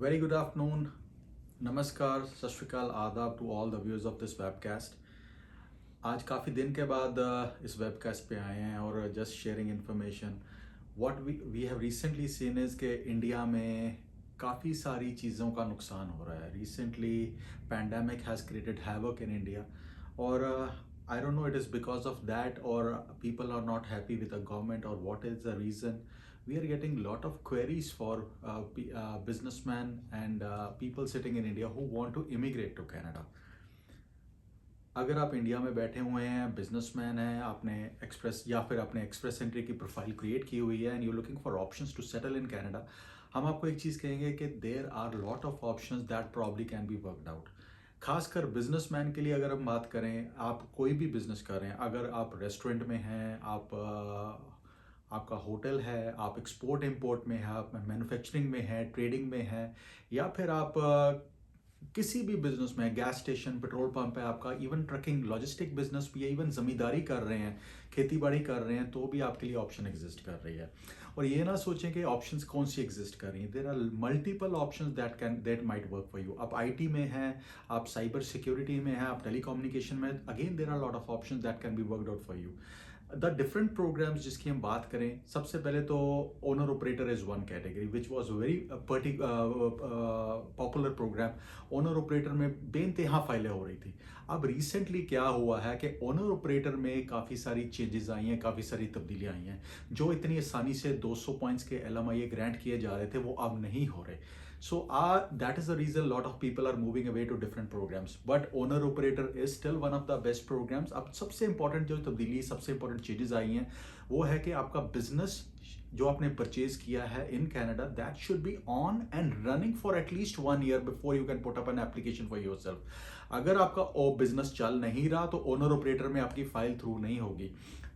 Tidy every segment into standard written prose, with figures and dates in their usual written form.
Very good afternoon. नमस्कार, सत श्रीकाल, आदाब to all the viewers of this webcast. आज काफ़ी दिन के बाद इस वेबकास्ट पे आए हैं और just sharing information what we have recently seen is के इंडिया में काफ़ी सारी चीज़ों का नुकसान हो रहा है। Recently pandemic has created havoc in India और I don't know it is because of that और people are not happy with the government और what is the reason. We are getting a lot of queries for businessmen and people sitting in India who want to immigrate to Canada. अगर आप India में बैठे हुए हैं, businessman हैं, आपने express या फिर आपने एक्सप्रेस एंट्री की प्रोफाइल क्रिएट की हुई है and you looking for options to settle in Canada, हम आपको एक चीज़ कहेंगे कि there are lot of options that probably can be worked out. खासकर बिजनेसमैन के लिए अगर हम बात करें, आप कोई भी बिजनेस कर रहे हैं, अगर आप रेस्टोरेंट में हैं, आपका होटल है, आप एक्सपोर्ट इंपोर्ट में है, आप मैन्युफैक्चरिंग में है, ट्रेडिंग में है, या फिर आप किसी भी बिजनेस में, गैस स्टेशन, पेट्रोल पंप है आपका, इवन ट्रकिंग, लॉजिस्टिक बिजनेस भी है, इवन ज़मींदारी कर रहे हैं, खेती बाड़ी कर रहे हैं, तो भी आपके लिए ऑप्शन एग्जिस्ट कर रही है. और ये ना सोचें कि ऑप्शंस कौन सी एग्जिस्ट कर रही हैं. There are multiple options that might work for you. आप आईटी में हैं, आप साइबर सिक्योरिटी में हैं, आप टेलीकम्युनिकेशन में, again there are lot of options that can be worked out for you. The different programmes जिसकी हम बात करें, सबसे पहले तो owner operator is one category which was very popular programme. Owner operator में बेइंतहा फाइलें हो रही थी. अब रिसेंटली क्या हुआ है कि ओनर ऑपरेटर में काफ़ी सारी चेंजेस आई हैं, काफ़ी सारी तब्दीलियाँ आई हैं. जो इतनी आसानी से 200 पॉइंट्स के LMIA ग्रांट किए जा रहे थे वो अब नहीं हो रहे. So that is the reason lot of people are moving away to different programs. But owner operator is still one of the best programs. अब सबसे important जो तब्दीली, सबसे important चीज़ें आई हैं वो है कि आपका बिजनेस जो आपने परचेज किया है in Canada, that should be on and running for at least 1 year before you can put up an application for yourself. अगर आपका बिजनेस चल नहीं रहा तो ओनर ऑपरेटर में आपकी फाइल थ्रू नहीं होगी.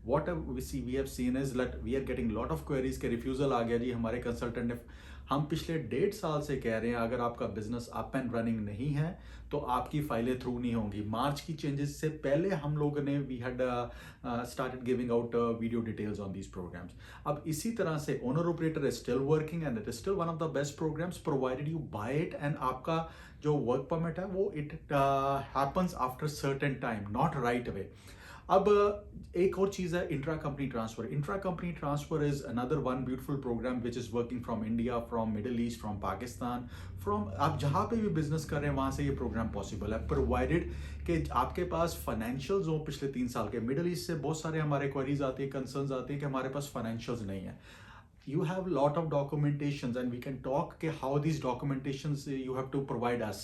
What we have seen is lately we are getting lot of queries के रिफ्यूजल आ गया जी. हमारे कंसल्टेंट ने, हम पिछले 1.5 साल से कह रहे हैं अगर आपका बिजनेस अप एंड रनिंग नहीं है तो आपकी फाइलें थ्रू नहीं होंगी. मार्च की चेंजेस से पहले हम लोगों ने we had started giving out video details on these programmes. अब इसी तरह से owner operator is still working and it is still one of the best programmes provided you buy it. And आपका जो वर्क परमिट है वो it happens after certain time, not right away. अब एक और चीज़ है intra company transfer. Intra company transfer is another one beautiful programme which is working from India, from middle east, from Pakistan, from आप जहाँ पे भी बिजनेस कर रहे हैं वहाँ से ये प्रोग्राम पॉसिबल है, प्रोवाइडेड कि आपके पास फाइनेंशियल्स हो पिछले 3 साल के. मिडल ईस्ट से बहुत सारे हमारे क्वेरीज आती हैं, कंसर्न्स आते हैं कि हमारे पास फाइनेंशियल्स नहीं है. You have lot of documentations and we can talk ke how these documentations you have to provide us,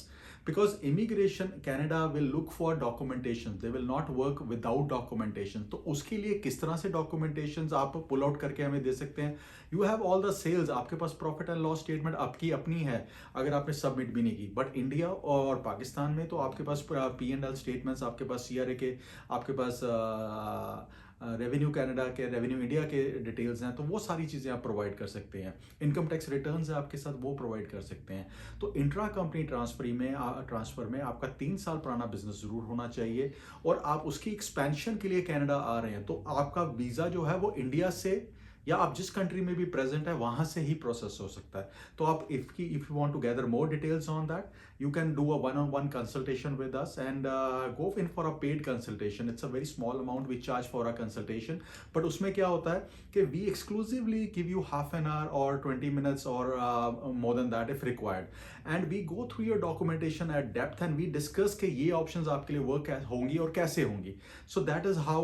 because immigration Canada will look for documentation, they will not work without documentation. तो उसके लिए किस तरह से documentations आप pull out करके हमें दे सकते हैं. You have all the sales, आपके पास profit and loss statement आपकी अपनी है अगर आपने सबमिट भी नहीं की. बट इंडिया और पाकिस्तान में तो आपके पास P&L स्टेटमेंट्स, आपके पास CRA के, आपके पास रेवेन्यू कनाडा के, रेवेन्यू इंडिया के डिटेल्स हैं, तो वो सारी चीज़ें आप प्रोवाइड कर सकते हैं. इनकम टैक्स रिटर्न्स है आपके साथ, वो प्रोवाइड कर सकते हैं. तो इंट्रा कंपनी ट्रांसफर में आपका 3 साल पुराना बिजनेस ज़रूर होना चाहिए और आप उसकी एक्सपेंशन के लिए कनाडा आ रहे हैं तो आपका वीज़ा जो है वो इंडिया से या आप जिस कंट्री में भी प्रेजेंट है वहाँ से ही प्रोसेस हो सकता है. तो आप if you want to gather more details on that, you can do a one-on-one consultation with us and go in for a paid consultation. It's a very small amount we charge for a consultation, but उसमें क्या होता है कि we exclusively give you half an hour or 20 minutes or more than that if required, and we go through your documentation at depth and we discuss कि ये options आपके लिए work होंगी और कैसे होंगी. So that is how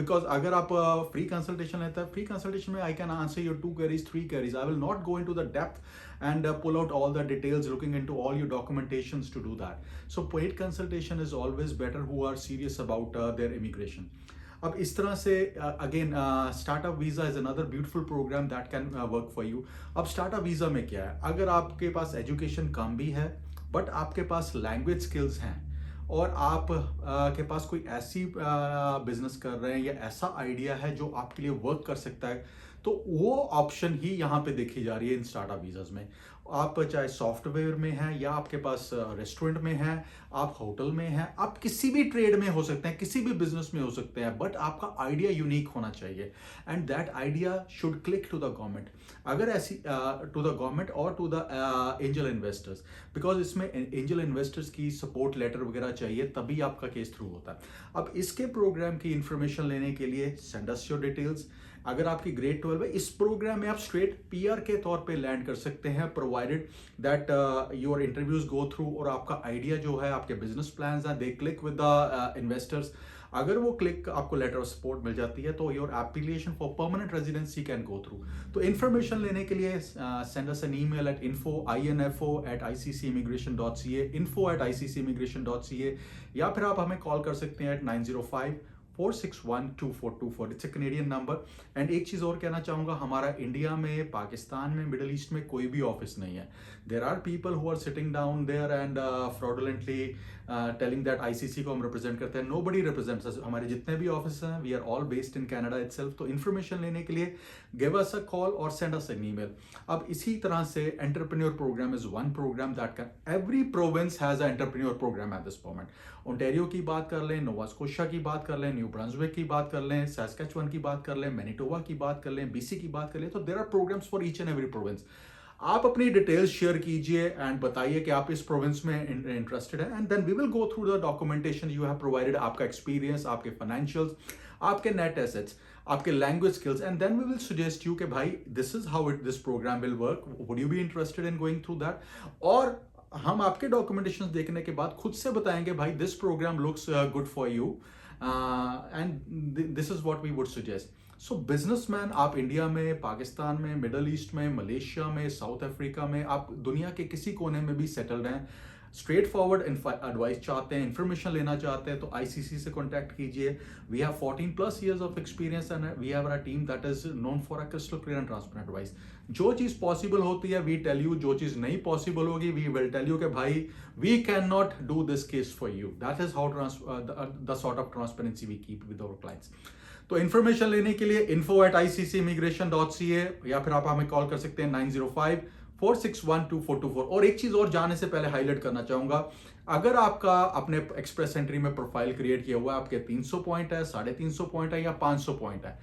because अगर आप free consultation लेते हैं, free consultation में I can answer your 2 queries, 3 queries. I will not go into the depth and pull out all the details, looking into all your documentations to do that. So paid consultation is always better who are serious about their immigration. अब इस तरह से again startup visa is another beautiful programme that can work for you. अब startup visa में क्या है, अगर आपके पास एजुकेशन कम भी है बट आपके पास लैंग्वेज स्किल्स हैं और आप के पास कोई ऐसी बिजनेस कर रहे हैं या ऐसा आइडिया है जो आपके लिए वर्क कर सकता है, तो वो ऑप्शन ही यहाँ पे देखी जा रही है इन स्टार्टअप वीज़ाज में. आप चाहे सॉफ्टवेयर में हैं या आपके पास रेस्टोरेंट में हैं, आप होटल में हैं, आप किसी भी ट्रेड में हो सकते हैं, किसी भी बिजनेस में हो सकते हैं, बट आपका आइडिया यूनिक होना चाहिए and that idea should click to the government. अगर ऐसी टू द गवर्नमेंट और to the angel investors, because इसमें एंजल इन्वेस्टर्स की सपोर्ट लेटर वगैरह चाहिए, तभी आपका केस थ्रू होता है। अब इसके प्रोग्राम की इंफॉर्मेशन लेने के लिए सेंड अस योर डिटेल्स। अगर आपकी ग्रेड 12 है, इस प्रोग्राम में आप स्ट्रेट पीआर के तौर पे लैंड कर सकते हैं, provided that your interviews go through और आपका आइडिया जो है, आपके बिजनेस प्लान्स हैं, दे क्लिक विद द इन्वेस्टर्स। अगर वो क्लिक आपको लेटर ऑफ सपोर्ट मिल जाती है तो your application for permanent residency can go through. तो इन्फॉर्मेशन लेने के लिए send us an email at info@iccimmigration.ca, info@iccimmigration.ca, या फिर आप हमें कॉल कर सकते हैं at 905-461-2424। It's a Canadian number. And एक चीज़ और कहना चाहूँगा, हमारा इंडिया में, पाकिस्तान में, मिडल ईस्ट में कोई भी ऑफिस नहीं है। There are people who are sitting down there and fraudulently telling that ICC को हम रिप्रेजेंट करते हैं। Nobody represents us. हमारे जितने भी ऑफिस हैं, we are all based in Canada itself. तो इन्फॉर्मेशन लेने के लिए गिव अस अ कॉल और सेंड अस एन ईमेल। अब इसी तरह से entrepreneur programme is one programme that can, every province has a entrepreneur programme at this moment. Ontario की बात कर लें, नोवा स्कोशिया की बात कर लें, न्यू ब्रंसविक की बात कर लें, सैस्कैचुअन की बात कर लें, मैनिटोबा की बात कर लें, बीसी की बात कर लें, तो there are programmes for each and every province. आप अपनी डिटेल्स शेयर कीजिए एंड बताइए कि आप इस प्रोविंस में इंटरेस्टेड है, and then we will go through the documentation you have provided, आपका एक्सपीरियंस, आपके फाइनेंशियल्स, आपके नेट एसेट्स, आपके language skills, and then we will suggest you कि भाई this is how it this programme will work, would you be interested in going through that. और हम आपके documentation देखने के बाद खुद से बताएंगे भाई this programme looks good for you and this is what we would suggest. So businessman, आप इंडिया में, पाकिस्तान में, मिडल ईस्ट में, मलेशिया में, साउथ अफ्रीका में, आप दुनिया के किसी कोने में भी सेटल्ड हैं, स्ट्रेट फॉरवर्ड एडवाइस चाहते हैं, इंफॉर्मेशन लेना चाहते हैं, तो आईसीसी से कॉन्टैक्ट कीजिए। We have 14+ years of experience and we have a team that is known for a crystal clear and transparent advice. जो चीज़ पॉसिबल होती है वी टेल यू, जो चीज़ नहीं पॉसिबल होगी वी विल टेल यू कि भाई we can not do this case for you. That is how the sort of transparency we keep with our clients. तो इन्फॉर्मेशन लेने के लिए info@iccimmigration.ca, या फिर आप हमें कॉल कर सकते हैं 905-461-2424। और एक चीज और जाने से पहले हाईलाइट करना चाहूंगा, अगर आपका अपने एक्सप्रेस एंट्री में प्रोफाइल क्रिएट किया हुआ है, आपके 300 पॉइंट है, 350 पॉइंट है या 500 पॉइंट है,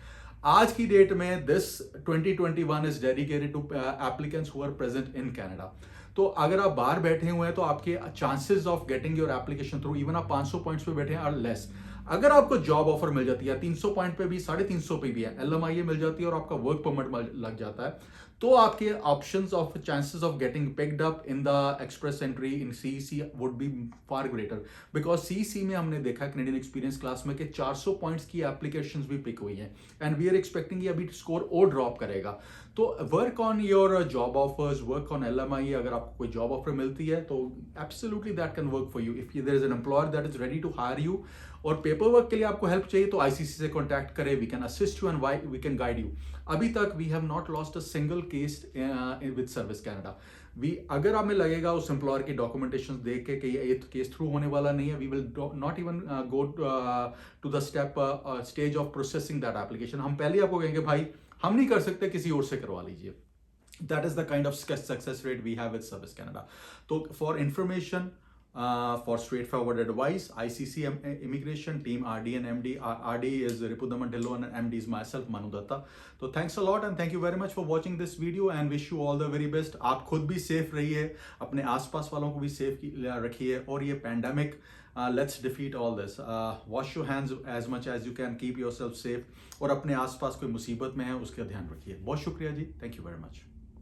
आज की डेट में this 2021 is dedicated to applicants who are present in Canada. तो अगर आप बाहर बैठे हुए हैं तो आपके chances of getting your application through, even आप 500 पॉइंट्स पे बैठे हैं, आर लेस। अगर आपको जॉब ऑफर मिल जाती है 300 पॉइंट पे भी, 350 पे भी है, एलएमआईए मिल जाती है और आपका वर्क परमिट लग जाता है, तो आपके options of chances of getting picked up in the express entry in CEC would be far greater. Because CEC में हमने देखा कैनेडियन एक्सपीरियंस क्लास में कि 400 पॉइंट्स की एप्लीकेशंस भी पिक हुई हैं, एंड वी आर एक्सपेक्टिंग अभी स्कोर और ड्रॉप करेगा। तो work on your job offers, work on LMIA. अगर आपको कोई जॉब ऑफर मिलती है तो absolutely that can work for you if there is an employer that is ready to hire you. और पेपर वर्क के लिए आपको हेल्प चाहिए तो आईसीसी से कॉन्टैक्ट करें, we can assist you and we can guide you. अभी तक we have not lost a single case with service Canada. अगर हमें लगेगा उस एम्प्लॉयर की डॉक्यूमेंटेशन देख के कि ये केस थ्रू होने वाला नहीं है, we will not even go to the stage of processing that application. हम पहले आपको कहेंगे भाई हम नहीं कर सकते, किसी और से करवा लीजिए। That is the kind of success rate we have with Service Canada. So for information, for straightforward advice, ICC Immigration Team RD and MD. RD is Ripudaman Dhillon and MD is myself, Manu Datta. So thanks a lot and thank you very much for watching this video and wish you all the very best. आप खुद भी safe रहिए, अपने आसपास वालों को भी safe रखिए, और ये pandemic, let's defeat all this. Wash your hands as much as you can, keep yourself safe, और अपने आसपास कोई मुसीबत में है उसका ध्यान रखिए। बहुत शुक्रिया जी, thank you very much.